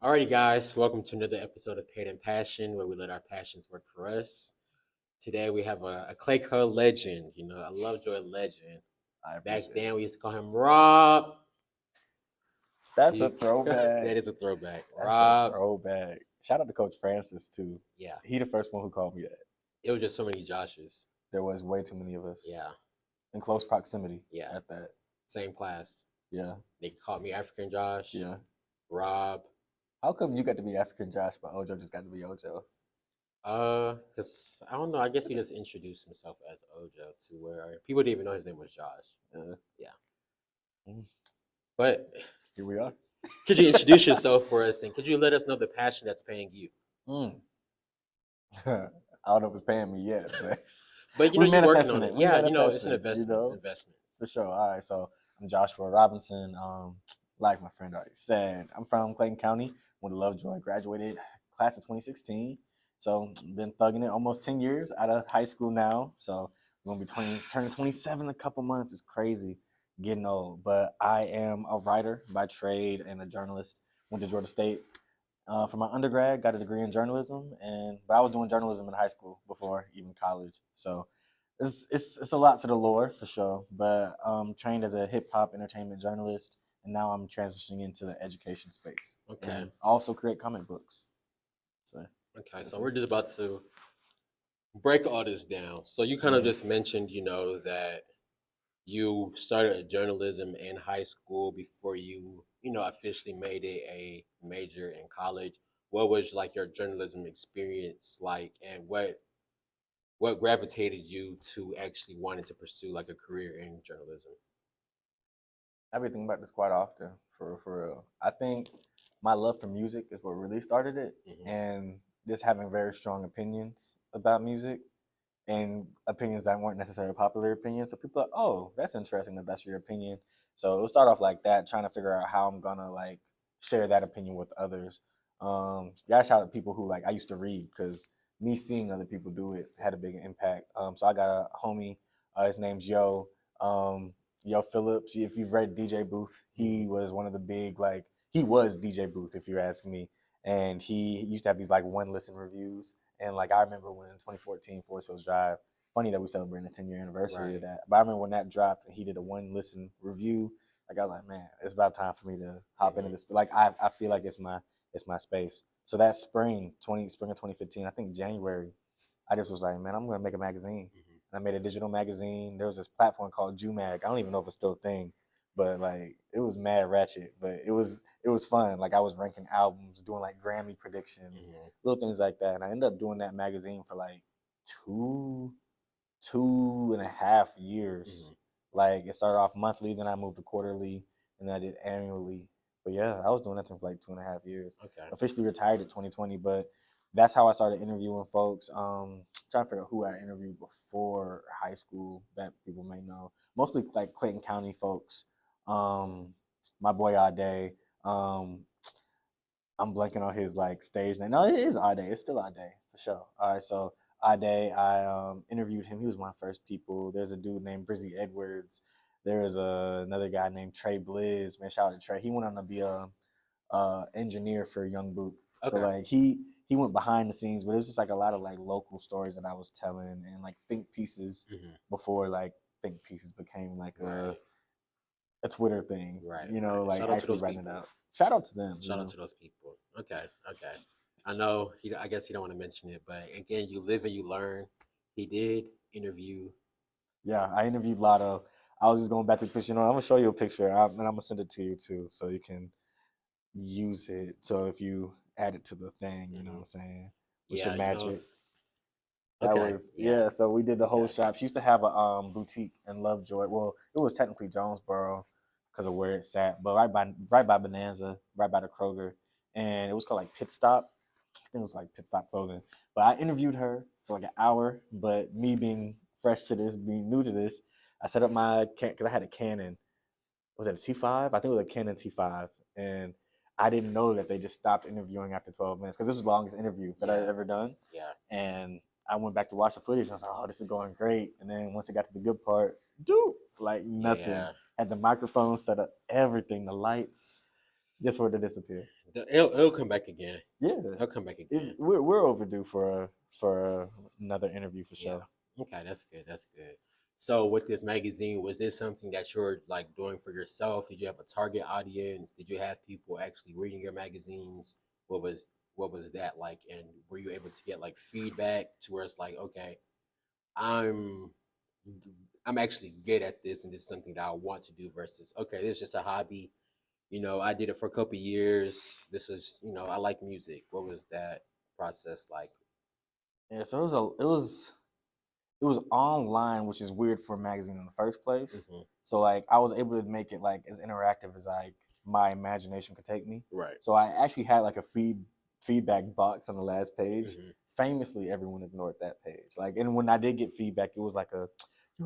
Alrighty, guys, welcome to another episode of Paid and Passion, where we let our passions work for us. Today we have a Clay Code legend, a Lovejoy legend. I Back appreciate then it. we used to call him Rob. That's a You- throwback. that is a throwback. That's a Rob. throwback. Shout out to Coach Francis too. Yeah, He the first one who called me that. it was just so many Joshes. There was way too many of us Yeah, in close proximity. yeah, At that. same class. Yeah. They called me African Josh. Yeah. Rob. How come you got to be African Josh, but Ojo just got to be Ojo? Cause I don't know. I guess he just introduced himself as Ojo to where people didn't even know his name was Josh. Yeah. Mm. But Here we are. could you introduce yourself for us, and could you let us know the passion that's paying you? I don't know if it's paying me yet, But we're you're working on manifesting it. We're Yeah, it's manifesting an investment. Investments. For sure. All right, so I'm Joshua Robinson. Like my friend already said, I'm from Clayton County. Went to Lovejoy, graduated class of 2016. So been thugging it almost 10 years out of high school now. So I'm gonna be turning 27 in a couple months. It's crazy, getting old. But I am a writer by trade and a journalist. Went to Georgia State for my undergrad, got a degree in journalism, but I was doing journalism in high school before even college. So it's a lot to the lore for sure. But trained as a hip hop entertainment journalist, and now I'm transitioning into the education space. Okay. And I also create comic books. So Okay, so we're just about to break all this down. So you kind of just mentioned, that you started journalism in high school before you, officially made it a major in college. What was like your journalism experience like, and what gravitated you to actually wanting to pursue like a career in journalism? I've been thinking about this quite often, for real. I think my love for music is what really started it, and just having very strong opinions about music and opinions that weren't necessarily popular opinions. So people are like, oh, that's interesting that that's your opinion. So it'll start off like that, trying to figure out how I'm gonna like share that opinion with others. Yeah, shout out to people who like I used to read, because me seeing other people do it had a big impact. So I got a homie, his name's Yo Phillips. If you've read DJ Booth, he was one of the big he was DJ Booth, if you ask me. And he used to have these like one listen reviews. And like I remember when 2014 Forest Hills Drive, funny that we celebrated the 10-year anniversary of that. But I remember when that dropped and he did a one listen review. Like I was like, man, it's about time for me to hop into this. Like I feel like it's my space. So that spring of 2015, I think January, I just was like, man, I'm gonna make a magazine. And I made a digital magazine. There was this platform called Jumag. I don't even know if it's still a thing, but like it was mad ratchet, but it was fun. Like I was ranking albums, doing like Grammy predictions, little things like that. And I ended up doing that magazine for like two and a half years. Like it started off monthly, then I moved to quarterly, and then I did annually. But yeah, I was doing that for like 2.5 years. Okay. Officially retired at 2020, but that's how I started interviewing folks. Trying to figure out who I interviewed before high school that people may know. Mostly like Clayton County folks. My boy Ade. I'm blanking on his like stage name. No, it is Ade. It's still Ade for sure. All right, so Ade, I interviewed him. He was one of the first people. There's a dude named Brizzy Edwards. There is another guy named Trey Blizz. Man, shout out to Trey. He went on to be a engineer for Young Boot. Okay. So like he went behind the scenes, but it was just like a lot of like local stories that I was telling and like think pieces before like think pieces became like a Twitter thing. Right. Like shout out actually to writing people. it out. Shout out to them. Shout out to those people. Okay. I know I guess he don't want to mention it, but again, you live and you learn. He did interview. Yeah, I interviewed Lotto. I was just going back to the picture. I'm gonna show you a picture, and I'm gonna send it to you too, so you can use it. So if you add it to the thing, you know what I'm saying, we should match it. That was So we did the whole shop. She used to have a boutique in Lovejoy. Well, it was technically Jonesboro because of where it sat, but right by Bonanza, right by the Kroger, and it was called like Pit Stop. I think it was like Pit Stop Clothing. But I interviewed her for like an hour. But me being fresh to this, being new to this, I set up my because I had a Canon. Was it a T5? I think it was a Canon T5, and I didn't know that they just stopped interviewing after 12 minutes because this was the longest interview that I'd ever done. Yeah. And I went back to watch the footage and I was like, oh, this is going great. And then once it got to the good part, like nothing. Had the microphone set up, everything, the lights, just for it to disappear. It'll come back again. Yeah, It'll come back again. we're overdue for another interview for Yeah. sure. Okay, that's good. That's good. So with this magazine, was this something that you're like doing for yourself? Did you have a target audience? Did you have people actually reading your magazines? What was what was that like? And were you able to get like feedback to where it's like, okay, I'm I'm actually good at this and this is something that I want to do versus okay, this is just a hobby. I did it for a couple years. This is, I like music. What was that process like? Yeah, so it was online, which is weird for a magazine in the first place. Hmm. So like I was able to make it like as interactive as like my imagination could take me. Right. So I actually had like a feedback box on the last page. Hmm. Famously, everyone ignored that page. Like, and when I did get feedback, it was like yo,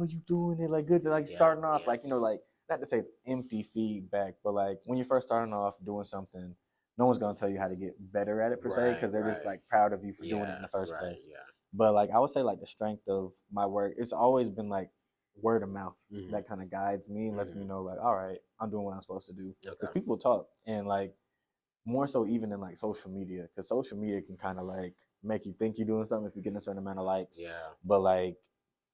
you doing it like good, like Yeah. starting off, Yeah. like like not to say empty feedback, but like when you're first starting off doing something, no one's gonna tell you how to get better at it per se, Right. because they're just Right. like proud of you for doing it Yeah. in the first Right. place. Yeah. But like I would say like the strength of my work, it's always been like word of mouth Hmm. that kind of guides me and lets me Hmm. know like, all right, I'm doing what I'm supposed to do. Because Okay. people talk, and like more so even in like social media, because social media can kind of like make you think you're doing something if you get a certain amount of likes. Yeah. But like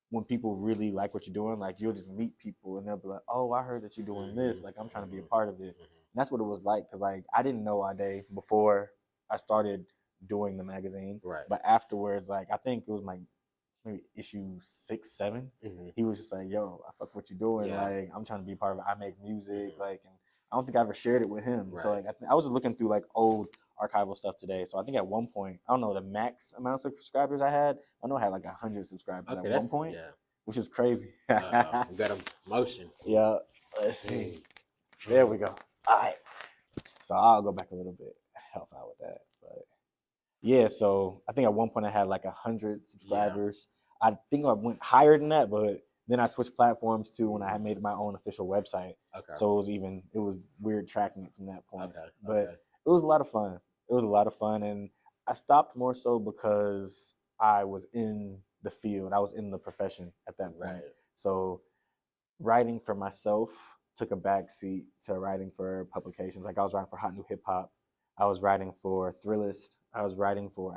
when people really like what you're doing, like you'll just meet people and they'll be like, oh, I heard that you're doing Hmm. this. Like I'm trying to be a Hmm. part of it. Hmm. And that's what it was like. Cause like I didn't know Ade before I started doing the magazine. Right. But afterwards, like I think it was like maybe issue 6, 7. Hmm. He was just like, yo, I fuck what you're doing. Yeah. Like I'm trying to be a part of it. I make music. Hmm. Like, and I don't think I ever shared it with him. So Right. like I was looking through like old archival stuff today. So I think at one point, I don't know the max amount of subscribers I had. I know I had like 100 subscribers at Okay. one That's point, yeah. which is crazy. We got a promotion. Yeah, let's see. Hey. There we go. All right. So I'll go back a little bit, help out with that. But yeah, so I think at one point I had like 100 Yeah. subscribers. I think I went higher than that, but then I switched platforms too when I had Mhm. made my own official website. Okay. So it was weird tracking it from that point. Okay. But Okay. it was a lot of fun. It was a lot of fun, and I stopped more so because I was in the field. I was in the profession at that point. Right. So writing for myself took a backseat to writing for publications. Like I was writing for Hot New Hip Hop. I was writing for Thrillist. I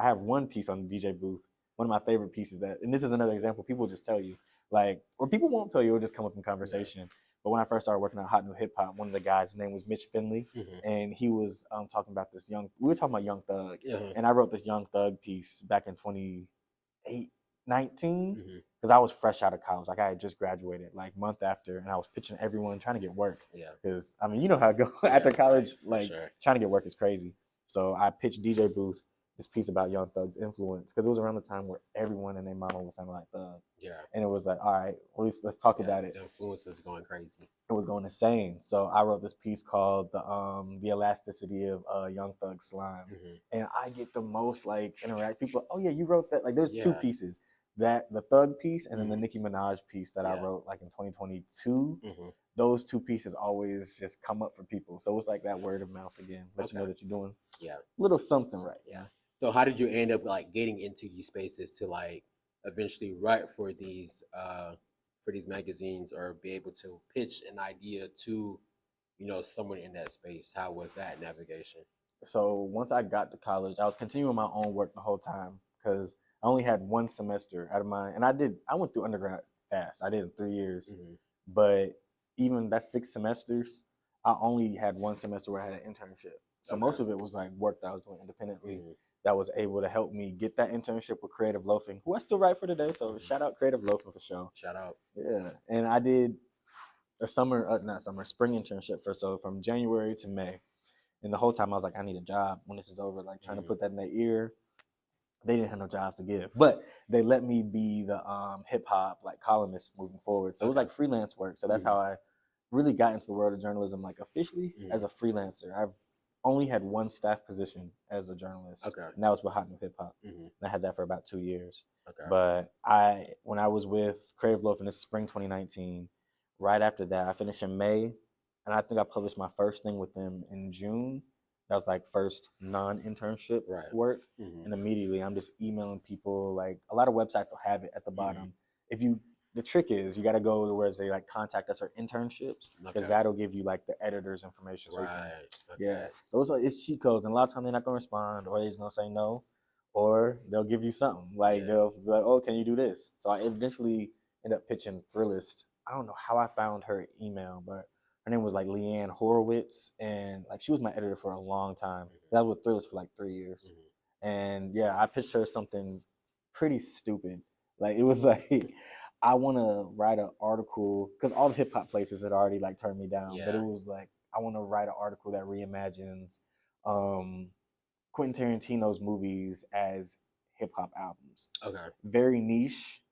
have one piece on the DJ booth. One of my favorite pieces and this is another example, people just tell you, like, or people won't tell you, it'll just come up in Yeah. conversation. But when I first started working on Hot New Hip Hop, one of the guys, his name was Mitch Finley, Hmm. and he was talking about we were talking about Young Thug, Yeah. and I wrote this Young Thug piece back in 2019 Hmm. because I was fresh out of college. Like I had just graduated like month after, and I was pitching everyone trying to get work. Yeah. Because I mean, you know how it goes Yeah. after college. Right. For Like sure. trying to get work is crazy. So I pitched DJ Booth this piece about Young Thug's influence because it was around the time where everyone and their mama was sounding like Thug, Yeah. and it was like, all right, well, let's talk Yeah. about it. The influence is going crazy. It was going insane. So I wrote this piece called the elasticity of Young Thug slime, Hmm. and I get the most like interact people. Oh yeah, you wrote that. Like there's two Yeah. pieces, that the Thug piece and then the Mhm. Nicki Minaj piece that I Yeah. wrote like in 2022. Hmm. Those two pieces always just come up for people. So it's like that word of mouth again, let you know Okay. that you're doing Yeah. a little something right. Yeah. So how did you end up like getting into these spaces to like eventually write for these magazines or be able to pitch an idea to, someone in that space? How was that navigation? So once I got to college, I was continuing my own work the whole time because I only had one semester out of mine, and I went through undergrad fast. I did it in 3 years, Hmm. but even that's 6 semesters. I only had one semester where I had an internship. So Okay. most of it was like work that I was doing independently Hmm. that was able to help me get that internship with Creative Loafing, who I still write for today. So Hmm. shout out Creative Loafing for sure. Shout out. Yeah, and I did a spring internship from January to May. And the whole time I was like, I need a job when this is over, like trying to Hmm. put that in their ear. They didn't have no jobs to give, but they let me be the hip hop like columnist moving forward. So it was Okay. like freelance work. So that's Hmm. how I really got into the world of journalism, like officially as Hmm. a freelancer. I've only had one staff position as a journalist, Okay. and that was with Hot New Hip Hop. Hmm. And I had that for about 2 years. Okay. But when I was with Creative Loaf in this spring 2019, right after that, I finished in May, and I think I published my first thing with them in June. That was like first non-internship Right. work, Hmm. and immediately I'm just emailing people. Like a lot of websites will have it at the Hmm. bottom. If you the trick is you got to go to where they like contact us or internships because Okay. that'll give you like the editor's information. So you can, Right. yeah. Okay. So it's cheat codes, and a lot of times they're not gonna respond, or they're just gonna say no, or they'll give you something like Yeah. they'll be like, oh, can you do this? So I eventually end up pitching Thrillist. I don't know how I found her email, but her name was like Leanne Horowitz, and like she was my editor for a long time. That was with Thrillist for like 3 years, and yeah, I pitched her something pretty stupid. Like it was like I want to write an article because all the hip hop places had already like turned me down, but it Yeah. was like I want to write an article that reimagines um, Quentin Tarantino's movies as hip hop albums. Okay. Very niche.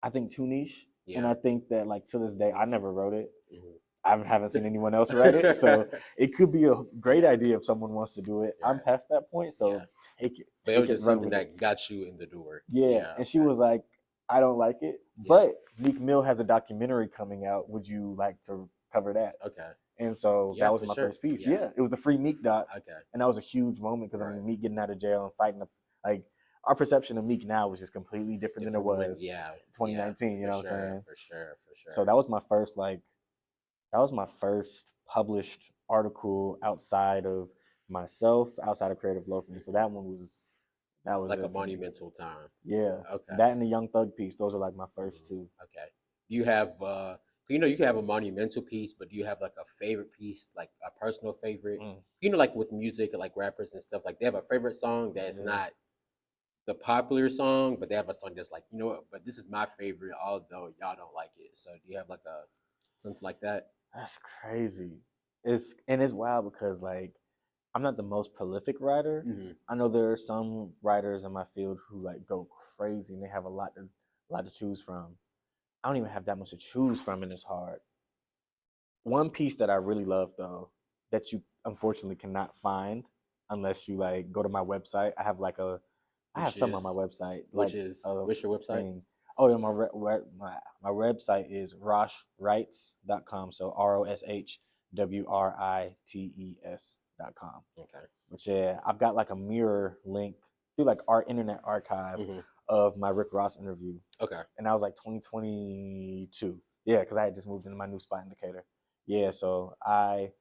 I think too niche, and Yeah. I think that like to this day, I never wrote it. Mhm. I haven't seen anyone else write it, so it could be a great idea if someone wants to do it. I'm Right. past that point, so Yeah. take it. But it Take was it, just run something with it. that got you in the door. Yeah, and she okay. was like, "I don't like it, Yeah. but Meek Mill has a documentary coming out. Would you like to cover that?" Okay. And so Yeah, that was for my sure. first piece. Yeah. Yeah, it was the free Meek doc, Okay. and that was a huge moment because I Right. mean, Meek getting out of jail and fighting like our perception of Meek now was just completely different than it was Yeah. 2019. You know For what I'm sure. saying? For sure. For sure. So that was my first that was my first published article outside of myself, outside of Creative Loafing. So that was like it a for me. monumental time. Yeah, Okay. that and the Young Thug piece. Those are like my first two. Okay. Do you have you can have a monumental piece, but do you have like a favorite piece, like a personal favorite? Mm. Like with music, like rappers and stuff, like they have a favorite song that's Yeah. not the popular song, but they have a song that's like, you know what, but this is my favorite, although y'all don't like it. So do you have like a something like that? That's crazy. It's wild because like I'm not the most prolific writer. Mm-hmm. I know there are some writers in my field who like go crazy and they have a lot to choose from. I don't even have that much to choose from, and it's hard. One piece that I really love though, that you unfortunately cannot find unless you like go to my website. I have some on my website. Which Like is a what's your website? thing. Oh yeah, my website is roshwrites.com. So ROSHWRITES.com. Okay. Which I've got like a mirror link through like our internet archive of my Rick Ross interview. Okay. And that was like 2022. Yeah, because I had just moved into my new spot in Decatur. Yeah, so I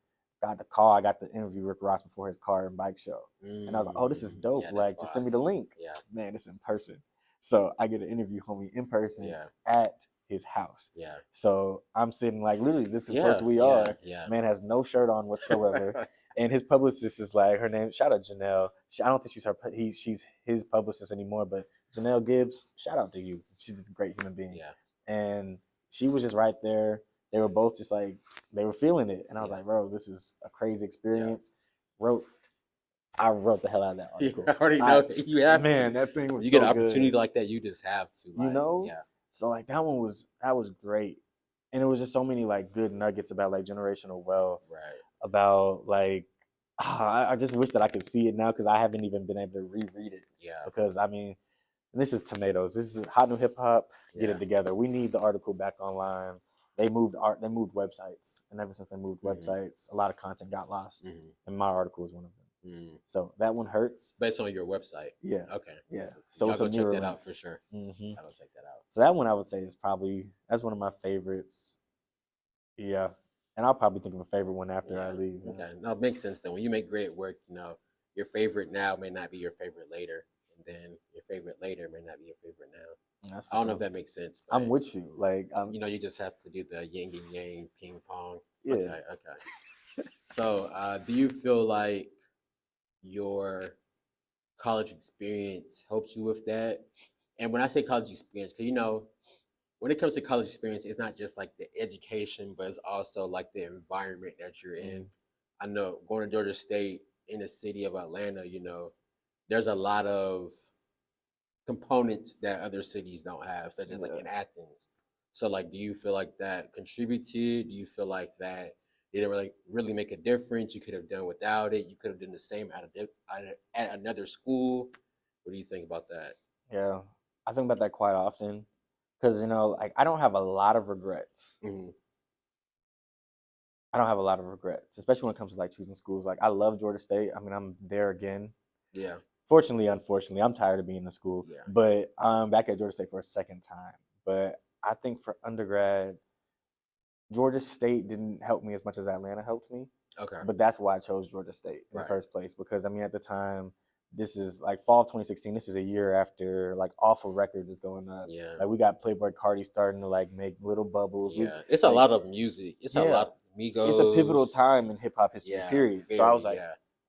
got the call. I got the interview Rick Ross before his car and bike show. And I was like, oh, this is dope. Yeah, like, just send me the link. Yeah. Man, it's in person. So I get to interview homie in person at his house. Yeah. So I'm sitting like, literally, this is where we are. Yeah. Man has no shirt on whatsoever. And his publicist is like, her name, shout out Janelle. I don't think she's his publicist anymore, but Janelle Gibbs, shout out to you. She's just a great human being. Yeah. And she was just right there. They were both just like, they were feeling it. And I was like, bro, this is a crazy experience. I wrote the hell out of that article. I already know you have man, that thing was you so get an opportunity good. like that, you just have to. Like, you know? Yeah. So like that was great. And it was just so many like good nuggets about like generational wealth. Right. About like I just wish that I could see it now because I haven't even been able to reread it. Yeah. Because I mean, this is tomatoes. This is hot new hip hop. Get it together. We need the article back online. They moved websites, and ever since they moved websites, a lot of content got lost. And my article is one of them. So that one hurts. Based on your website. Yeah. Okay. Yeah. So Y'all it's go a check mirror that link. out for sure. I'll go check that out. So that one I would say is that's one of my favorites. Yeah. And I'll probably think of a favorite one after I leave. Okay. No, it makes sense then. When you make great work, your favorite now may not be your favorite later. And then your favorite later may not be your favorite now. I don't know if that makes sense. But, I'm with you. Like you just have to do the yin and yang ping pong. Yeah. Okay. So do you feel like your college experience helps you with that? And when I say college experience, because when it comes to college experience, it's not just like the education, but it's also like the environment that you're in. I know going to Georgia State in the city of Atlanta, there's a lot of components that other cities don't have, such as like in Athens. So like, do you feel like that contributed? Do you feel like that didn't really make a difference? You could have done without it. You could have done the same at another school. What do you think about that? Yeah, I think about that quite often because like I don't have a lot of regrets. I don't have a lot of regrets, especially when it comes to like choosing schools. Like I love Georgia State. I mean, I'm there again. Yeah. Fortunately, unfortunately, I'm tired of being in school. Yeah. But I'm back at Georgia State for a second time. But I think for undergrad, Georgia State didn't help me as much as Atlanta helped me. Okay. But that's why I chose Georgia State in the Right. first place, because I mean at the time, this is like fall of 2016. This is a year after like Awful Records is going up. Yeah. Like we got Playboy Cardi starting to like make little bubbles. Yeah. It's a like, lot of music. It's a lot of Migos. It's a pivotal time in hip hop history, Yeah, period. So I was like,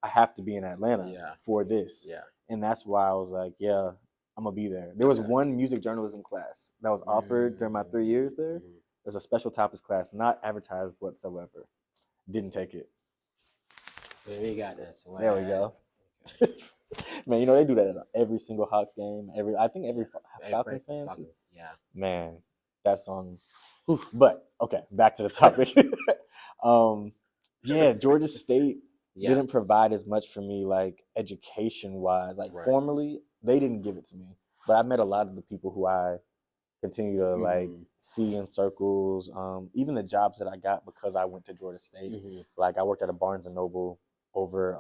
I have to be in Atlanta for this. Yeah. And that's why I was like, yeah, I'm gonna be there. There was one music journalism class that was offered during my 3 years there. There's a special topics class, not advertised whatsoever. Didn't take it. Yeah, we got that. There we go. Okay. Man, you know they do that at every single Hawks game. I think every Falcons fan too. Yeah. Man, that song. Whew. But okay, back to the topic. Yeah, Georgia State didn't provide as much for me, like education wise. Like formally, they didn't give it to me. But I met a lot of the people who I continue to like see in circles. Even the jobs that I got because I went to Georgia State. Like I worked at a Barnes and Noble over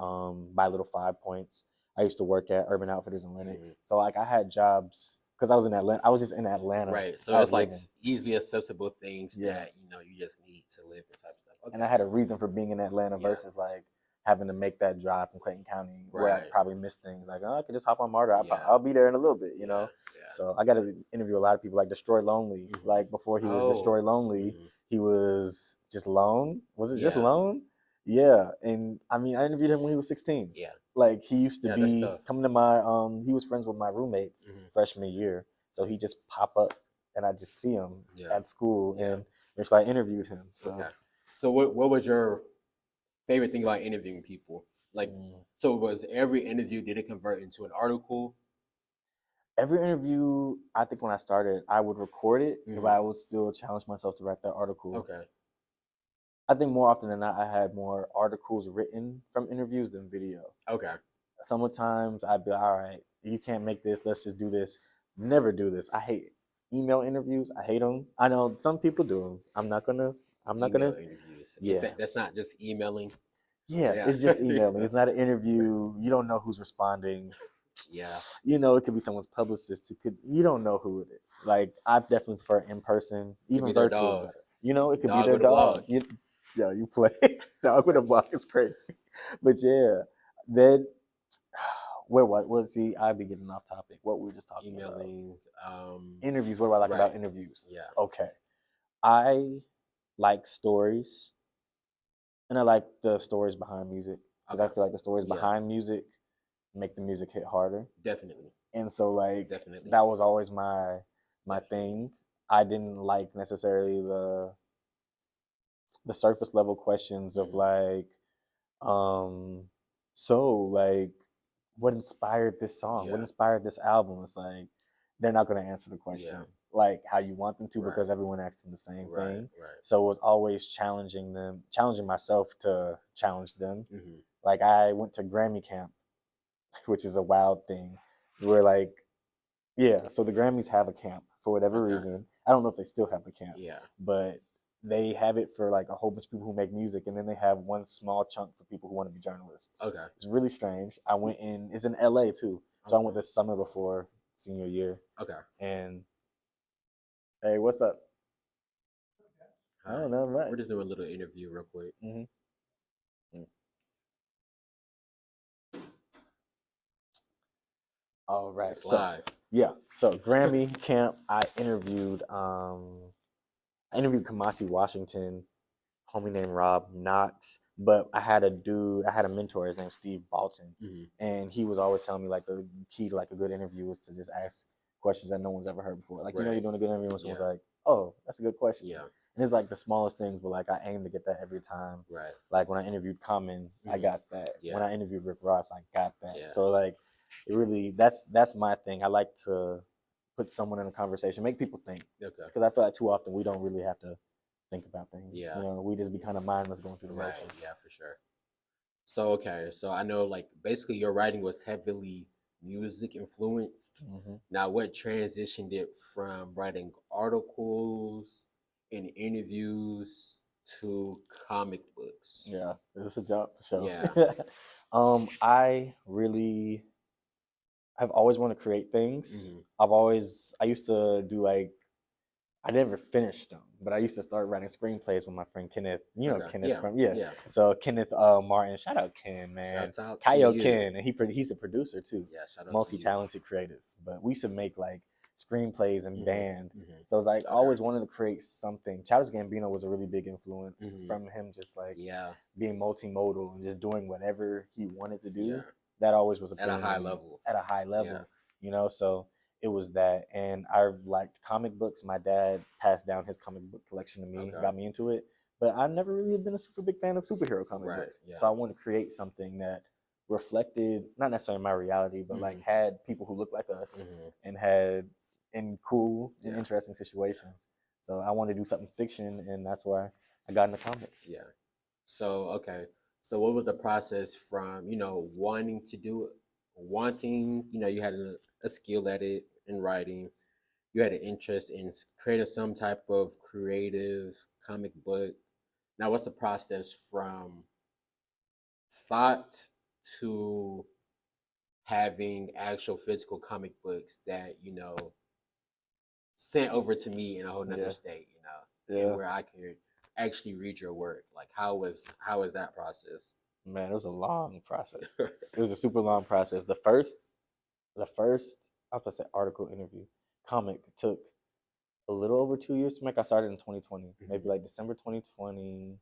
by Little 5 Points. I used to work at Urban Outfitters in Lenox. So like I had jobs because I was in Atlanta. I was just in Atlanta. Right. So it's like easily accessible things that you just need to live and type stuff. And I had a reason for being in Atlanta versus like having to make that drive from Clayton County where I probably missed things. Like, oh, I could just hop on MARTA. I'll be there in a little bit, you know? So I got to interview a lot of people like Destroy Lonely. Like before he was Destroy Lonely, he was just Lone. Was it just Lone? Yeah. And I mean, I interviewed him when he was 16. Yeah. Like he used to be coming to my, he was friends with my roommates freshman year. So he just pop up and I just see him at school and it's like I interviewed him. So. So what was your favorite thing about interviewing people? Like, so was every interview, did it convert into an article? Every interview, I think when I started, I would record it, but I would still challenge myself to write that article. Okay. I think more often than not, I had more articles written from interviews than video. Okay. Sometimes I'd be like, all right, you can't make this. Let's just do this. Never do this. I hate email interviews. I hate them. I know some people do them. I'm not gonna. Interviews. Yeah. That's not just emailing. Yeah, it's just emailing. It's not an interview. You don't know who's responding. Yeah. You know, it could be someone's publicist. You don't know who it is. Like, I definitely prefer in person. Even virtual is better. You know, it could be their dog. You play dog with a block. It's crazy. But yeah, then where was he? I'd be getting off topic. What we were just talking emailing, about. Interviews. What do I like about interviews? Yeah. Okay. I like stories. And I like the stories behind music. Because I feel like the stories behind music make the music hit harder. Definitely. And so like that was always my thing. I didn't like necessarily the surface level questions of like so like what inspired this song? What inspired this album? It's like they're not going to answer the question like how you want them to because everyone asks them the same thing. So it was always challenging myself to challenge them. Like I went to Grammy camp, which is a wild thing. Where like, so the Grammys have a camp for whatever reason. I don't know if they still have the camp. But they have it for like a whole bunch of people who make music, and then they have one small chunk for people who want to be journalists. Okay. It's really strange. I went in, it's in LA too. So I went this summer before senior year. Okay. And hey, what's up? I don't know, right? We're just doing a little interview real quick. All right. It's live. Yeah. So Grammy camp, I interviewed Kamasi Washington, homie named Rob Knox. But I had a mentor, his name's Steve Balton. And he was always telling me like the key to like a good interview is to just ask questions that no one's ever heard before. Like, you know, you're doing a good interview when someone's like, oh, that's a good question. Yeah. And it's like the smallest things, but like I aim to get that every time. Right. Like when I interviewed Common, I got that. Yeah. When I interviewed Rick Ross, I got that. Yeah. So like it really that's my thing. I like to put someone in a conversation, make people think. Okay. Because I feel like too often we don't really have to think about things. Yeah. You know, we just be kind of mindless going through the motions. Yeah, for sure. So so I know like basically your writing was heavily music influenced. Now what transitioned it from writing articles and interviews to comic books? Yeah, it's a job for sure. Yeah. I've always wanted to create things. I used to do like I never finished them, but I used to start writing screenplays with my friend Kenneth. You know Okay. Kenneth Yeah. from yeah. Yeah. So Kenneth Martin, shout out Ken, man. Shout out to Kyo you. Ken, and he's a producer too, Yeah. Shout out to you. multi-talented creative. But we used to make like screenplays and band. Mhm. So it's like I Okay. always wanted to create something. Childish Gambino was a really big influence Mhm. from him, just like Yeah. being multimodal and just doing whatever he wanted to do. Yeah. That always was At a appealing high to me level. at a high level, Yeah. you know. So it was that, and I liked comic books. My dad passed down his comic book collection to me, Okay. got me into it. But I never really been a super big fan of superhero comic Right. books. Yeah. So I wanted to create something that reflected not necessarily my reality, but like had people who looked like us and had in cool and interesting situations. So I wanted to do something fiction, and that's why I got into comics. Yeah. So okay. So what was the process from wanting to do it, wanting you had a skill at it in writing, you had an interest in creating some type of creative comic book. Now, what's the process from thought to having actual physical comic books that sent over to me in a whole nother Yeah, state, and yeah. where I could actually read your work? Like, how was that process? Man, it was a long process. It was a super long process. The first, I was gonna say article interview, comic took a little over 2 years to make. I started in 2020, maybe like December 2020,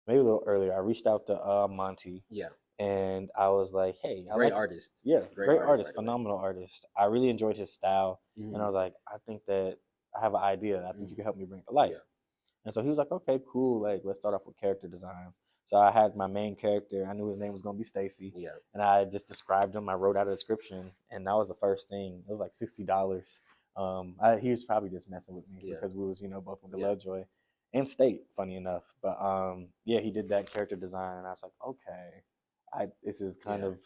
maybe a little earlier. I reached out to Monty, Yeah, and I was like, "Hey, I great like, artist, yeah, great great artist, by artist, the way. phenomenal artist. I really enjoyed his style, and I Hmm. was like, I think that I have an idea. I think you Hmm. can help me bring it to life." Yeah, And so he was like, "Okay, cool. Like, let's start off with character designs." So I had my main character. I knew his name was gonna be Stacy, yeah, and I just described him. I wrote out a description, and that was the first thing. It was like $60. He was probably just messing with me yeah, because we was both with the yeah, Lovejoy and State. Funny enough, but yeah, he did that character design, and I was like, okay, this is kind yeah, of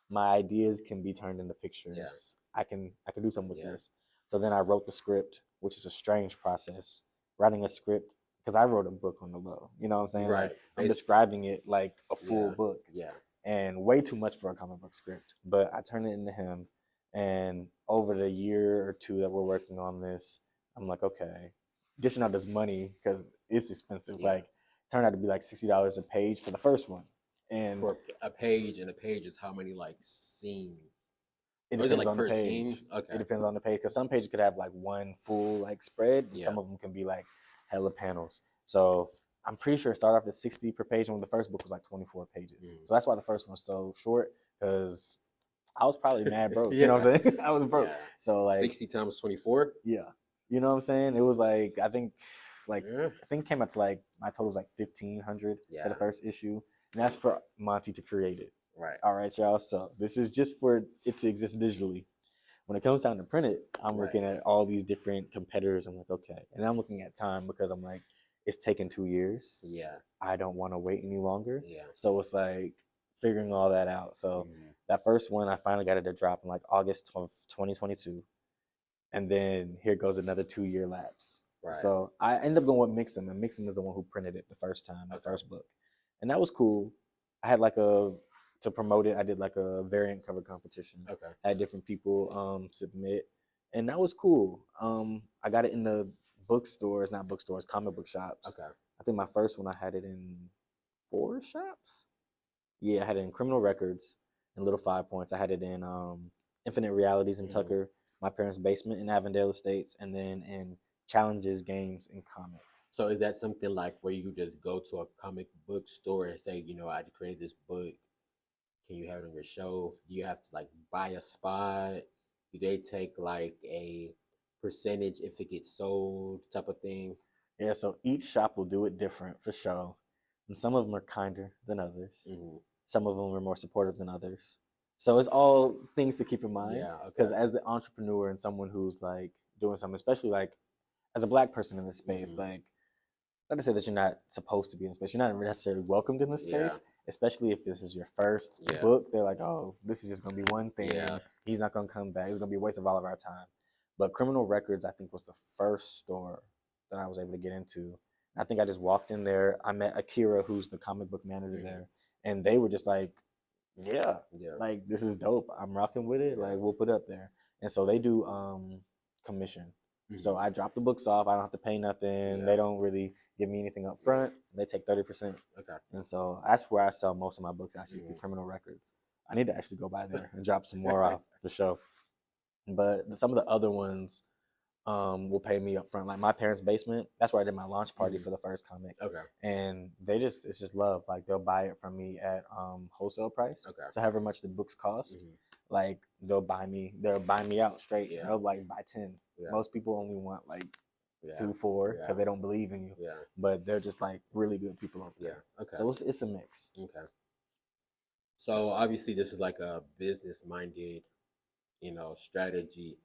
my ideas can be turned into yeah, pictures. I can do something with yeah. this. So then I wrote the script, which is a strange process. Writing a script because I wrote a book on the low. You know what I'm saying? Like Right, I'm basically. describing it like a full Yeah, book yeah, and way too much for a comic book script. But I turned it into him. And over the year or two that we're working on this, I'm like, okay, dishing out this money because it's expensive. yeah. Like, it turned out to be like $60 a page for the first one. And For a page, and a page is how many like scenes, it or is it depends like on the per scene? page. It Okay. depends on the page because some pages could have like one full like spread, and Yeah. some of them can be like hella panels. So I'm pretty sure it started off at 60 per page, and when the first book was like 24 pages. Mhm. So that's why the first one's so short because I was probably mad broke. You know Yeah. what I'm saying? I was broke. Yeah. So like 60 times 24. yeah, you know what I'm saying? It was like Yeah. I think it came out to like my total was like 1,500 for the Yeah. first issue, and that's for Monty to create it. Right. All right, y'all. So this is just for it to exist digitally. When it comes time to print it, I'm Right. looking at all these different competitors. I'm like, okay, and I'm looking at time because I'm like, it's taken 2 years. Yeah. I don't want to wait any longer. Yeah. So it's like figuring all that out. So Mhm. that first one, I finally got it to drop in like August of 2022, and then here goes another 2 year lapse. Right. So I ended up going with Mixum, and Mixum is the one who printed it the first time, the Okay. first book, and that was cool. I had like a to promote it. I did like a variant cover competition. Okay. I had different people submit, and that was cool. I got it in the bookstores, not bookstores, comic book shops. Okay. I think my first one I had it in 4 shops. Yeah, I had it in Criminal Records and Little 5 Points. I had it in Infinite Realities in Mhm. Tucker, my parents' basement in Avondale Estates, and then in Challenges Games and Comics. So is that something like where you just go to a comic book store and say, I created this book. Can you have it on your shelf? Do you have to like buy a spot? Do they take like a percentage if it gets sold, type of thing? Yeah, so each shop will do it different for sure. And some of them are kinder than others. Hmm. Some of them are more supportive than others. So it's all things to keep in mind. Yeah. Because Okay. as the entrepreneur and someone who's like doing something, especially like as a black person in this space, Hmm. like not to say that you're not supposed to be in this space, you're not necessarily welcomed in this Yeah. space, especially if this is your first Yeah. book. They're like, oh, this is just gonna be one thing. Yeah. He's not gonna come back. It's gonna be a waste of all of our time. But Criminal Records, I think, was the first store that I was able to get into. I think I just walked in there. I met Akira, who's the comic book manager Hmm. there, and they were just like, yeah, Yeah. like this is dope. I'm rocking with it. Yeah. Like we'll put it up there. And so they do commission. So I drop the books off. I don't have to pay nothing. Yeah. They don't really give me anything up front. They take 30%. Okay. And so that's where I sell most of my books, actually, through Criminal Records. I need to actually go by there and drop some more off for sure. But some of the other ones will pay me up front. Like my parents' basement, that's where I did my launch party for the first comic. Okay. And it's just love. Like they'll buy it from me at wholesale price. Okay. So however much the books cost, like they'll buy me out straight. Yeah. They'll like buy 10. Yeah. Most people only want like 2, 4 because they don't believe in you. Yeah. But they're just like really good people out there. Yeah. Okay. So it's a mix. Okay. So obviously this is like a business minded, strategy.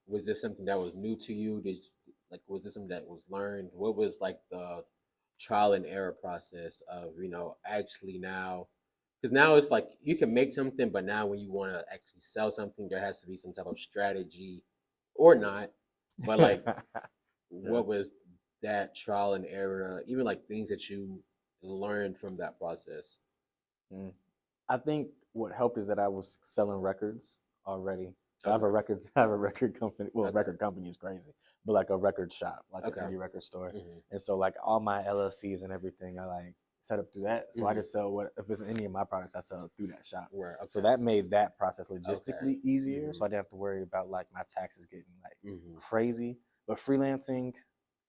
Was this something that was new to you? Was this something that was learned? What was like the trial and error process of, actually now, because now it's like you can make something, but now when you want to actually sell something, there has to be some type of strategy or not. But like, what was that trial and error, even like things that you learned from that process? I think what helped is that I was selling records already. So I have a record company. Well, record company is crazy, but like a record shop, like an indie record store. And so like all my LLCs and everything, I like set up through that. So I just sell if it's any of my products, I sell through that shop. Right. Okay. So that made that process logistically easier. So I didn't have to worry about like my taxes getting like crazy. But freelancing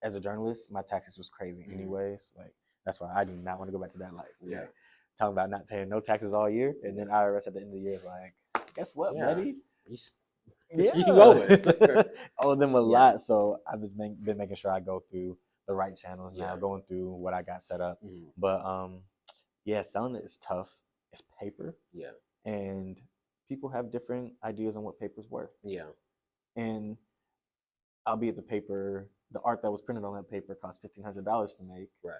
as a journalist, my taxes was crazy anyways. Like that's why I do not want to go back to that life. Yeah. Like, talking about not paying no taxes all year, and then IRS at the end of the year is like, guess what, buddy? You owe us. Owe them a lot. So I've just been making sure I go through the right channels now, going through what I got set up. But selling it is tough. It's paper. Yeah. And people have different ideas on what paper's worth. Yeah. And albeit the art that was printed on that paper cost $1,500 to make. Right.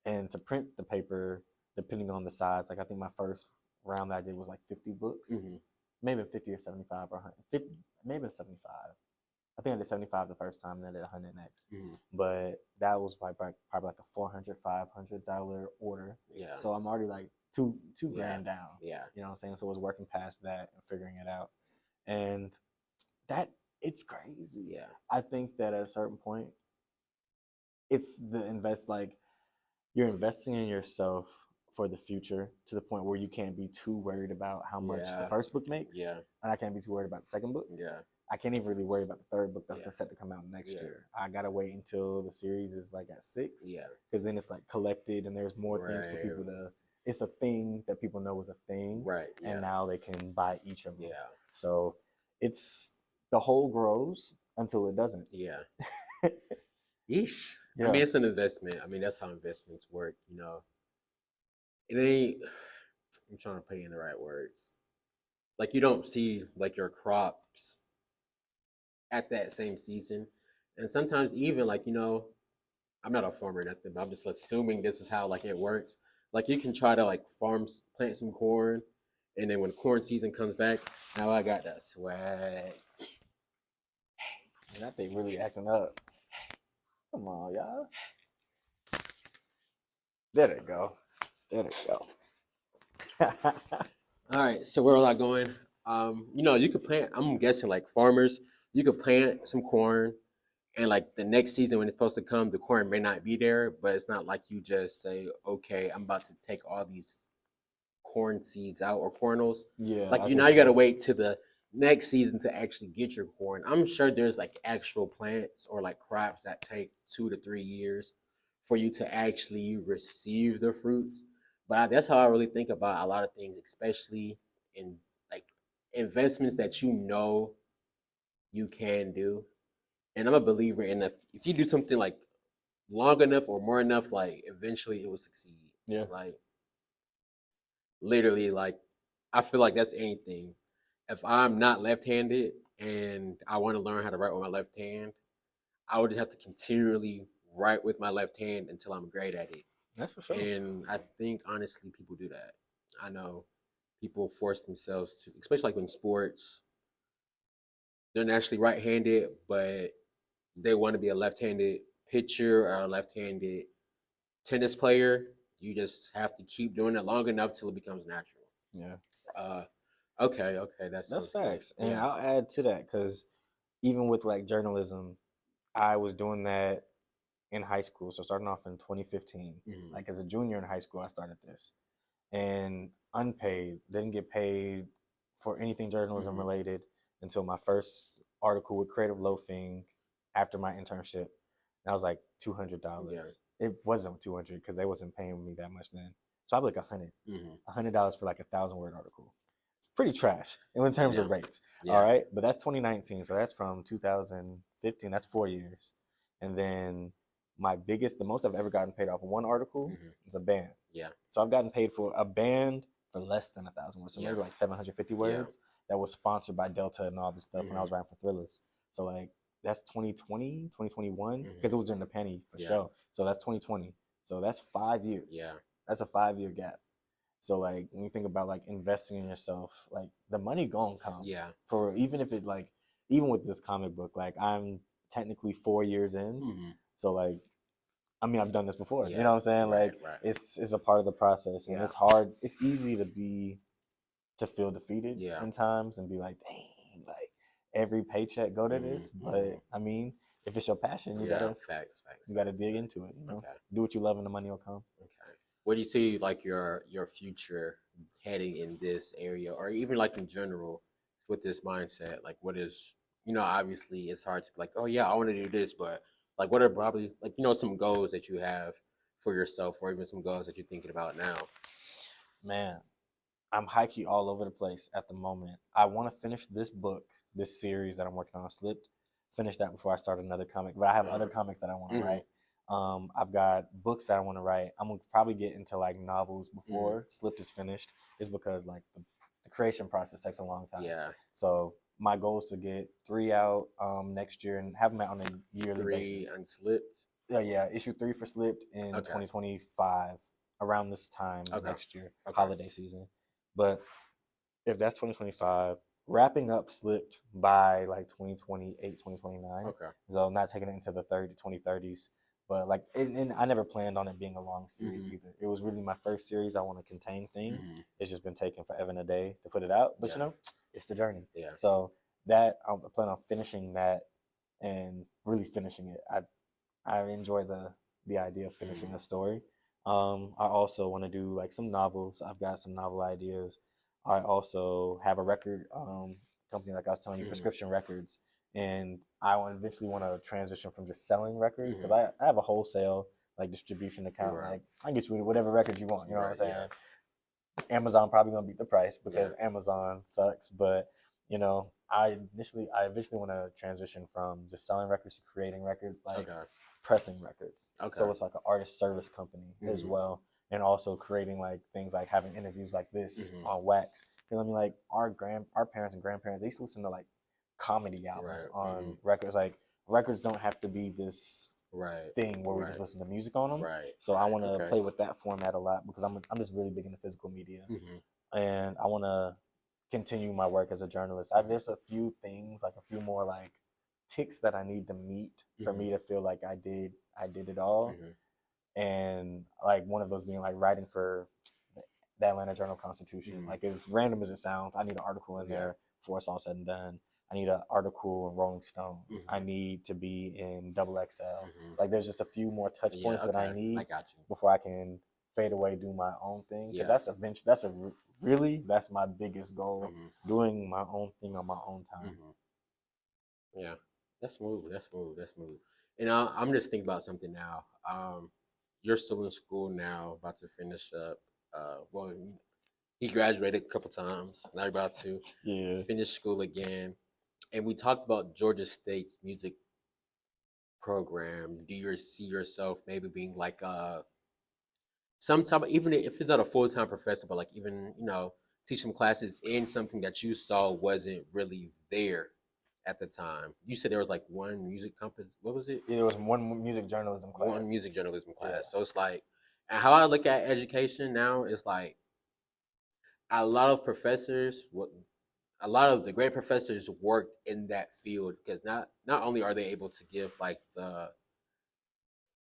And to print the paper, depending on the size, like I think my first round that I did was like 50 books, maybe 50 or 75 or 100, maybe 75. I think I did 75 the first time, and then I did 100 next. But that was probably like a $400, $500 order. Yeah. So I'm already like two grand down. Yeah. You know what I'm saying? So I was working past that and figuring it out, and it's crazy. Yeah. I think that at a certain point, it's you're investing in yourself for the future to the point where you can't be too worried about how much the first book makes. Yeah. And I can't be too worried about the second book. Yeah. I can't even really worry about the third book that's set to come out next year. I gotta wait until the series is like at 6. Yeah. Because then it's like collected and there's more things for people to. It's a thing that people know is a thing. Right. Yeah. And now they can buy each of them. Yeah. So it's the whole grows until it doesn't. Yeah. Yeesh. Yeah. I mean, it's an investment. I mean, that's how investments work, It ain't, I'm trying to put it in the right words. Like, you don't see, like, your crops at that same season. And sometimes even, like, I'm not a farmer or nothing, but I'm just assuming this is how, like, it works. Like, you can try to, like, plant some corn, and then when corn season comes back, now I got that swag. That thing really acting up. Come on, y'all. There it go. There it go. All right, so where was I going? You could plant, I'm guessing like farmers, you could plant some corn, and like the next season when it's supposed to come, the corn may not be there, but it's not like you just say, okay, I'm about to take all these corn seeds out or kernels. Yeah. Like you got to wait to the next season to actually get your corn. I'm sure there's like actual plants or like crops that take 2 to 3 years for you to actually receive the fruits. But that's how I really think about a lot of things, especially in like investments that you can do. And I'm a believer in if you do something like long enough or more enough, like eventually it will succeed. Yeah. Like literally, like I feel like that's anything. If I'm not left-handed and I want to learn how to write with my left hand, I would just have to continually write with my left hand until I'm great at it. That's for sure. And I think honestly, people do that. I know people force themselves to, especially like in sports. They're naturally right-handed, but they want to be a left-handed pitcher or a left-handed tennis player. You just have to keep doing it long enough till it becomes natural. Yeah. Okay. That's facts. And I'll add to that because even with like journalism, I was doing that in high school. So starting off in 2015, like as a junior in high school, I started this, and unpaid, didn't get paid for anything journalism related until my first article with Creative Loafing after my internship. That was like $200. Yeah. It wasn't 200 because they wasn't paying me that much then. So probably like $100 for like a 1,000-word article. Pretty trash in terms of rates. Yeah. All right, but that's 2019, so that's from 2015. That's 4 years, and then the most I've ever gotten paid off of one article is a band. Yeah. So I've gotten paid for a band for less than 1,000 words, so maybe like 750 words. That was sponsored by Delta and all this stuff when I was writing for Thrillers. So like that's 2020, 2021, because it was during the penny for sure. So that's 2020. So that's 5 years. Yeah. That's a 5-year gap. So like when you think about like investing in yourself, like the money gonna come. Yeah. For even if it like even with this comic book, like I'm technically 4 years in. So like I mean I've done this before. You know what I'm saying? Like it's a part of the process, and it's hard. It's easy to feel defeated in times and be like, dang, like every paycheck go to this. But I mean, if it's your passion, you gotta you gotta dig into it. You know, do what you love, and the money will come. Okay. Where do you see like your future heading in this area, or even like in general with this mindset? Like, what is, obviously it's hard to be like, oh yeah, I want to do this, but like, what are probably like some goals that you have for yourself, or even some goals that you're thinking about now? Man, I'm high key all over the place at the moment. I want to finish this book, this series that I'm working on, Slipped. Finish that before I start another comic. But I have other comics that I want to write. I've got books that I want to write. I'm gonna probably get into like novels before Slipped is finished. Is because like the creation process takes a long time. Yeah. So my goal is to get 3 out next year and have them out on a yearly basis. 3 on Slipped. Yeah. Issue 3 for Slipped in 2025 around this time next year, holiday season. But if that's 2025, wrapping up Slipped by like 2028, 2029. Okay. So not taking it into the 2030s. But like, and I never planned on it being a long series either. It was really my first series I want to contain thing. It's just been taking forever and a day to put it out. But it's the journey. Yeah. So that I plan on finishing that and really finishing it. I enjoy the idea of finishing a story. I also want to do like some novels. I've got some novel ideas. I also have a record company, like I was telling you, Prescription Records, and I eventually want to transition from just selling records because I have a wholesale like distribution account. Like I can get you whatever records you want. You know what I'm saying? Yeah. Amazon probably gonna beat the price because Amazon sucks, but I eventually want to transition from just selling records to creating records, like pressing records. So it's like an artist service company as well. And also creating like things like having interviews like this on wax. You know what I mean? Like our parents and grandparents, they used to listen to like comedy albums on records. Like records don't have to be this thing where we just listen to music on them. So I want to play with that format a lot because I'm just really big into physical media, and I want to continue my work as a journalist. There's a few things, like a few more like ticks that I need to meet for me to feel like I did it all. And like one of those being like writing for the Atlanta Journal-Constitution. Like as random as it sounds, I need an article in there before it's all said and done. I need an article in Rolling Stone. I need to be in Double XL. Like there's just a few more touch points that I need before I can fade away, do my own thing. Because that's my biggest goal, doing my own thing on my own time. Yeah, that's smooth. And I'm just thinking about something now. You're still in school now, about to finish up. Well, he graduated a couple times. Now you're about to finish school again. And we talked about Georgia State's music program. Do you see yourself maybe being like some type of, even if it's not a full-time professor, but like even, teach some classes in something that you saw wasn't really there at the time? You said there was like one music compass. What was it? Yeah, there was one music journalism class. One music journalism class. Yeah. So it's like, and how I look at education now is like a lot of the great professors work in that field because not only are they able to give like the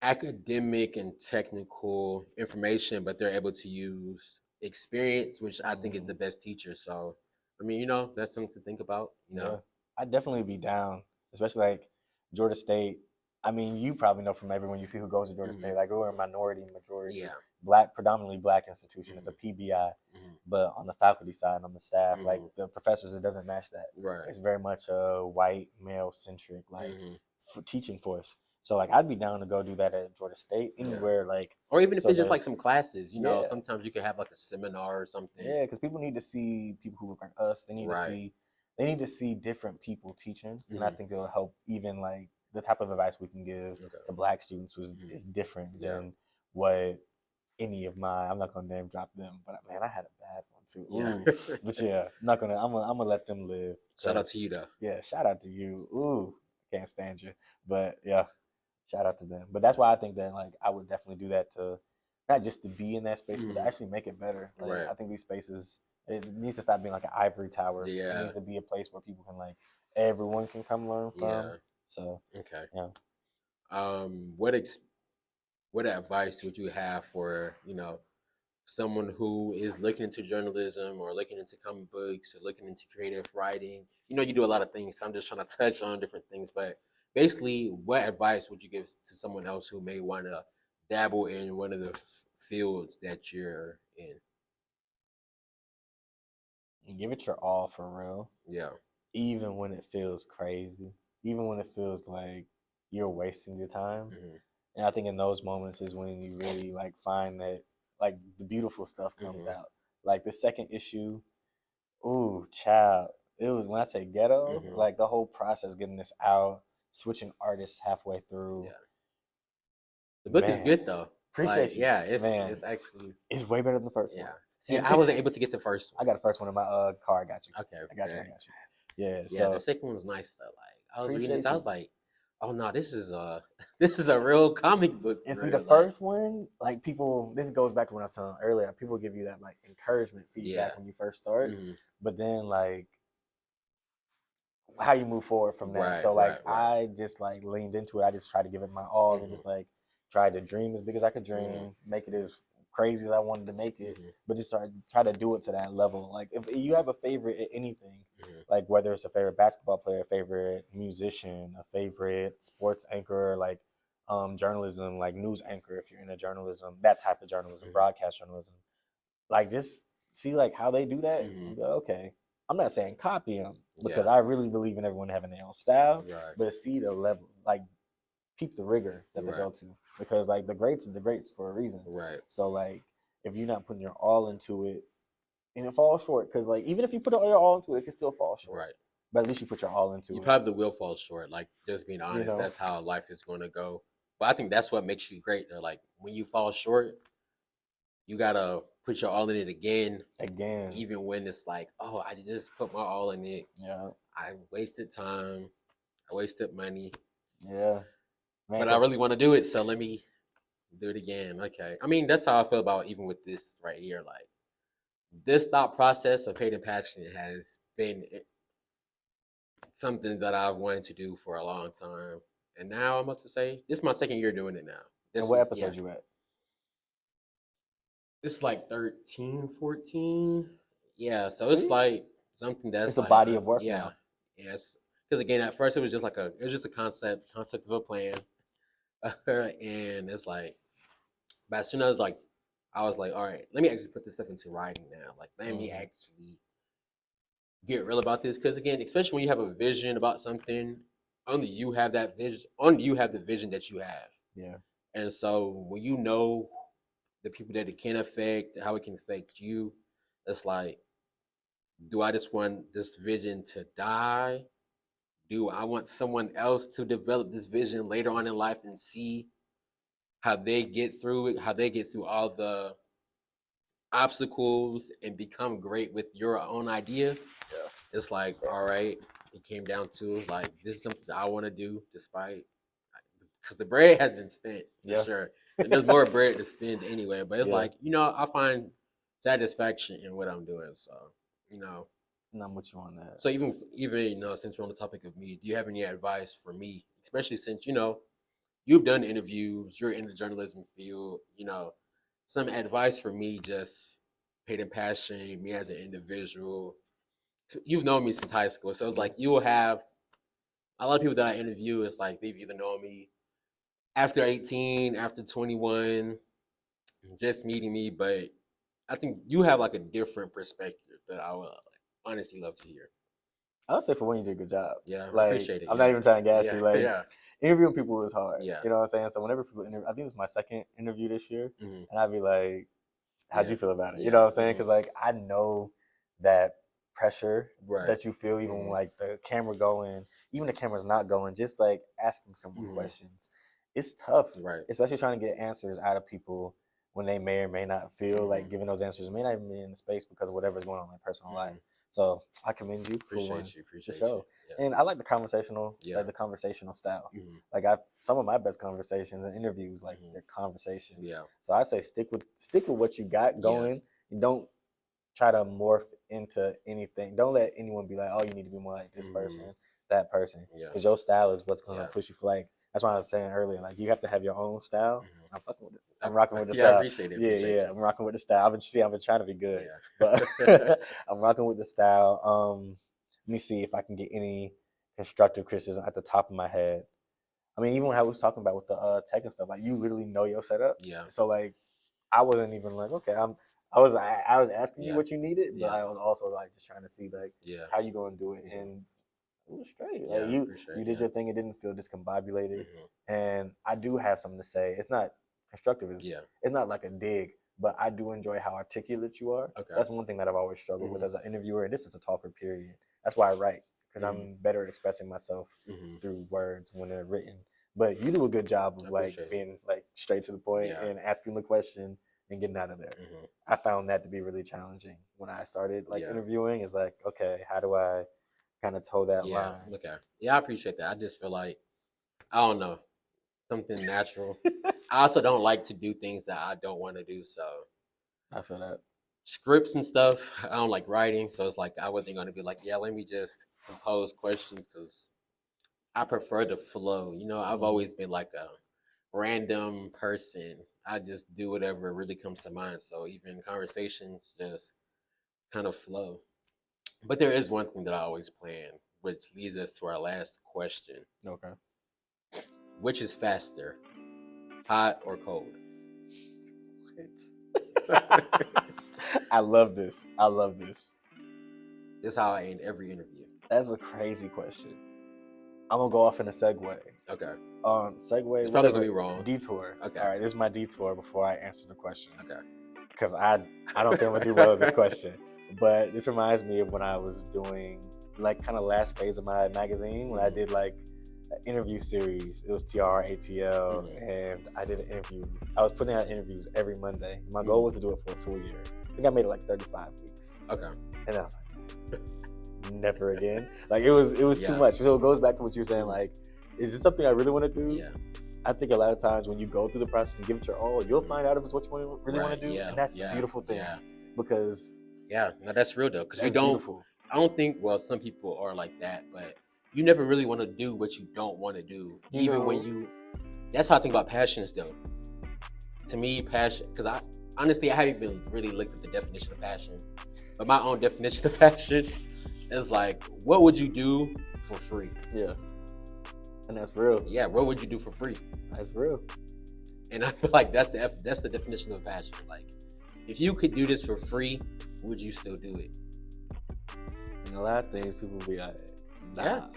academic and technical information, but they're able to use experience, which I think is the best teacher. So, I mean, that's something to think about. Yeah, I'd definitely be down especially like Georgia State. I mean, you probably know from everyone you see who goes to Georgia State. Like we're a minority, majority, Yeah. black, predominantly black institution. It's a PBI, Mhm. but on the faculty side, on the staff, like Mhm. the professors, it doesn't match that. Right. It's very much a white male centric like Mhm. teaching force. So like I'd be down to go do that at Georgia State, Yeah. anywhere like Or even if so it's just like there's some classes, you know, yeah sometimes you can have like a seminar or something. yeah because people need to see people who look like us. They need to Right. see different people teaching, and I Mhm. think it'll help even like the type of advice we can give Okay. to black students Mhm. is different Yeah. than what any of my I'm not gonna name drop them, but man, I had a bad one too. Yeah. Ooh. But yeah, I'm gonna let them live. Shout out 'Cause, to you though. yeah, shout out to you. Ooh, can't stand you. But yeah, shout out to them. But that's why I think that like I would definitely do that to not just to be in that space, but to Mhm. actually make it better. Like Right. I think these spaces it needs to stop being like an ivory tower. It Yeah. needs to be a place where people can like everyone can come learn from. Yeah. So Okay. yeah. What advice would you have for, someone who is looking into journalism or looking into comic books or looking into creative writing? You know, you do a lot of things, so I'm just trying to touch on different things. But basically, what advice would you give to someone else who may want to dabble in one of the fields that you're in? Give it your all for real. Yeah. Even when it feels crazy, even when it feels like you're wasting your time. Hmm. And I think in those moments is when you really like find that like the beautiful stuff comes Hmm. out. Like the second issue, ooh, child. It was when I say ghetto, Hmm. like the whole process getting this out, switching artists halfway through. Yeah. The book is Man, good though. Like, appreciate you. yeah, Man, it's actually, it's way better than the first one. yeah. See, And I wasn't able to get the first I one. got the first one in my car. I got you. Okay, I got you. I okay. got you. Yeah. Yeah, the So second one was nice though. Like I was reading this, appreciate I you. was like, oh no, this is a this is a real comic book And for see, the real. Like, first one, like people, this goes back to what I was telling earlier. People give you that like encouragement yeah. feedback when you first start, Hmm. but then like how you move forward from that. Right, So like right, right. I just like leaned into it. I just tried to give it my all and Hmm. just like tried to dream as big as I could Hmm. dream, make it as crazy as I wanted to make it, Hmm. but just try to do it to that level. Like if you have a favorite at anything, Hmm. like whether it's a favorite basketball player, a favorite musician, a favorite sports anchor, like journalism, like news anchor, if you're into journalism, that type of journalism, Hmm. broadcast journalism, like just see like how they do that Hmm. and go, okay. I'm not saying copy them because Yeah. I really believe in everyone having their own style, Right. but see the level, like peep the rigor that they Right. go to because like the greats are the greats for a reason. Right. So like if you're not putting your all into it and it falls short, because like even if you put your all into it, it can still fall short. Right. But at least you put your all You into it. probably will fall short. Like, just being You honest, know, that's how life is going to go. But I think that's what makes you great. Though. Like when you fall short, you gotta put your all in it again, again. even when it's like, oh, I just put my all in it. Yeah. I wasted time. I wasted money. Yeah. Man, But I really want to do it, so let me do it again. Okay. I mean, that's how I feel about even with this right here. Like this thought process of paid and passionate has been something that I've wanted to do for a long time. And now I'm about to say this is my second year doing it now. and This what is yeah. episode you at? This is like 13, 14. Yeah, so it's See? like something that's It's a like body of work yeah. now. Yes. Because again, at first it was just a concept of a plan. And it's like, but as soon as like I was like, all right, let me actually put this stuff into writing now. Like, let me actually get real about this. Because again, especially when you have a vision about something, only you have that vision. Only you have the vision that you have. Yeah. And so when you know the people that it can affect, how it can affect you, it's like, do I just want this vision to die? Do I want someone else to develop this vision later on in life and see how they get through it, how they get through all the obstacles and become great with your own idea? Yeah. It's like, all right, it came down to like, this is something that I want to do despite, because the bread has been spent for Yeah. sure. And there's more bread to spend anyway. But it's Yeah. like, I find satisfaction in what I'm doing. So, you know, And I'm with you on that. so even since we're on the topic of me, do you have any advice for me, especially since you've done interviews, you're in the journalism field, some advice for me, just paid and passion, me as an individual. You've known me since high school, so it's like you will have a lot of people that I interview, it's like they've either known me after 18, after 21, just meeting me. But I think you have like a different perspective that I would honestly love to hear. I would say for one, you did a good job. Yeah, I Like, appreciate it. I'm not even trying to gas Yeah, you. Like, yeah, interviewing people is hard. yeah. You know what I'm saying? So whenever people interview, I think it's my second interview this year, Mhm. and I'd be like, "How'd Yeah, you feel about it?" You yeah, know what I'm saying? mhm. Because like I know that pressure Right. that you feel, even when Mhm. like the camera going, even the camera's not going, just like asking someone Mhm. questions, it's tough. Right. Especially trying to get answers out of people when they may or may not feel like Mhm. giving those answers, may not even be in the space because of whatever's going on in their personal life. Mhm. So I commend you for one, Appreciate you. for Appreciate sure. you. Yeah. And I like the conversational, Yeah. like the conversational style. Mhm. Like I've some of my best conversations and interviews, like Mhm. they're conversations. Yeah. So I say stick with what you got Yeah. going. And don't try to morph into anything. Don't let anyone be like, oh, you need to be more like this person, Mhm. that person, Yeah. because your style is what's gonna Yeah. push you for like. That's what I was saying earlier. Like you have to have your own style. Mhm. I'm fucking with it. I'm rocking with the Yeah, I style. appreciate it. Yeah, Appreciate yeah. you. I'm rocking with the style. I've been trying to be good, Yeah. but I'm rocking with the style. Let me see if I can get any constructive criticism at the top of my head. I mean, even how we was talking about with the tech and stuff, like you literally know your setup. Yeah. So like, I wasn't even like, okay, I was asking you Yeah. what you needed, but Yeah. I was also like just trying to see like Yeah. how you gonna do it, Mhm. and it was straight. Yeah. Like you Appreciate did it. your thing. It didn't feel discombobulated, Mhm. and I do have something to say. It's not constructive. Yeah. It's not like a dig, but I do enjoy how articulate you are. Okay. That's one thing that I've always struggled with Mhm. as an interviewer, and this is a talker. Period. That's why I write, because Mhm. I'm better at expressing myself Mhm. through words when they're written. But you do a good job I of like appreciate it. being like straight to the point Yeah. and asking the question and getting out of there. Mhm. I found that to be really challenging when I started like Yeah. interviewing. Is like, okay, how do I kind of toe that Yeah. line? Okay. Yeah, I appreciate that. I just feel like I don't know, something natural. I also don't like to do things that I don't want to do. So I feel that. scripts and stuff, I don't like writing. So it's like I wasn't gonna be like, yeah, let me just compose questions because I prefer the flow. You know, I've always been like a random person. I just do whatever really comes to mind. So even conversations just kind of flow. But there is one thing that I always plan, which leads us to our last question. Okay. Which is faster, hot or cold? I love this. I love this. This is how I end every interview. That's a crazy question. I'm gonna go off in a segue. Okay. Segue. It's probably Whatever. gonna be wrong. Detour. Okay. All right. This is my detour before I answer the question. Okay. Because I don't think I'm gonna do well with this question. But this reminds me of when I was doing like kind of last phase of my magazine when I did like an interview series. It was TRATL, and I did an interview. I was putting out interviews every Monday. My goal was to do it for a full year. I think I made it like 35 weeks. Okay. And I was like, never again. Like it was too much. So it goes back to what you were saying. Like, is this something I really want to do? Yeah. I think a lot of times when you go through the process and give it your all, you'll find out if it's what you really want to do, Yeah. and that's a beautiful thing. Because no, that's real though. Because you don't. Beautiful. I don't think. Well, some people are like that, but you never really want to do what you don't want to do, even when you. That's how I think about passions, though. To me, passion. Because I honestly, I haven't even really looked at the definition of passion, but my own definition of passion is like, what would you do for free? Yeah. And that's real. Yeah, what would you do for free? That's real. And I feel like that's the definition of passion. Like, if you could do this for free, would you still do it? And a lot of things people be like, nah. Yeah.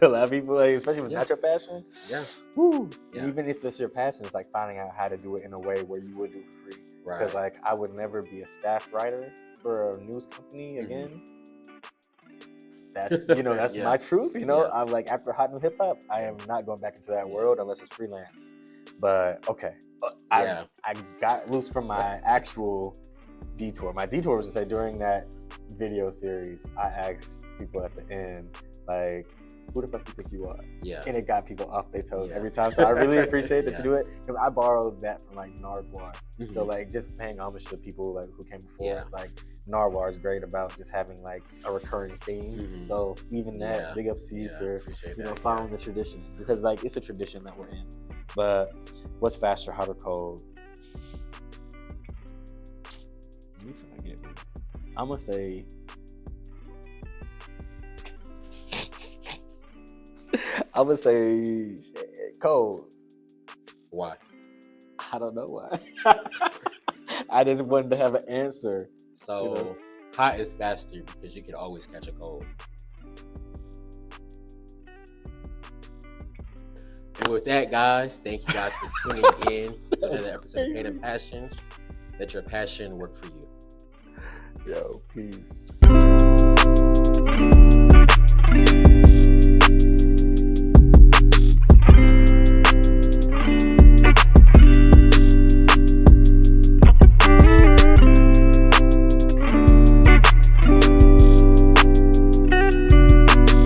A lot of people, like, especially with not your passion. Yeah. Woo. Yeah. And even if it's your passion, it's like finding out how to do it in a way where you would do it for free. Right. Because like I would never be a staff writer for a news company again. That's that's my truth. I'm like, after Hot New Hip Hop, I am not going back into that world unless it's freelance. But okay, I got loose from my actual detour. My detour was to say during that video series, I asked people at the end, like, who the fuck do you think you are? Yeah. And it got people off their toes every time. So I really appreciate that you do it, because I borrowed that from like Nardwuar. So like just paying homage to people like who came before us. Like Nardwuar is great about just having like a recurring theme. So even that, big ups to you for following the tradition, because like it's a tradition that we're in. But what's faster, hot or cold? You finna get me. I'm gonna say I would say cold. Why? I don't know why. I just wanted to have an answer. So You know? hot is faster because you can always catch a cold. And with that, guys, thank you guys for tuning in to another episode of Pain and Passion. Let your passion work for you. Yo, peace.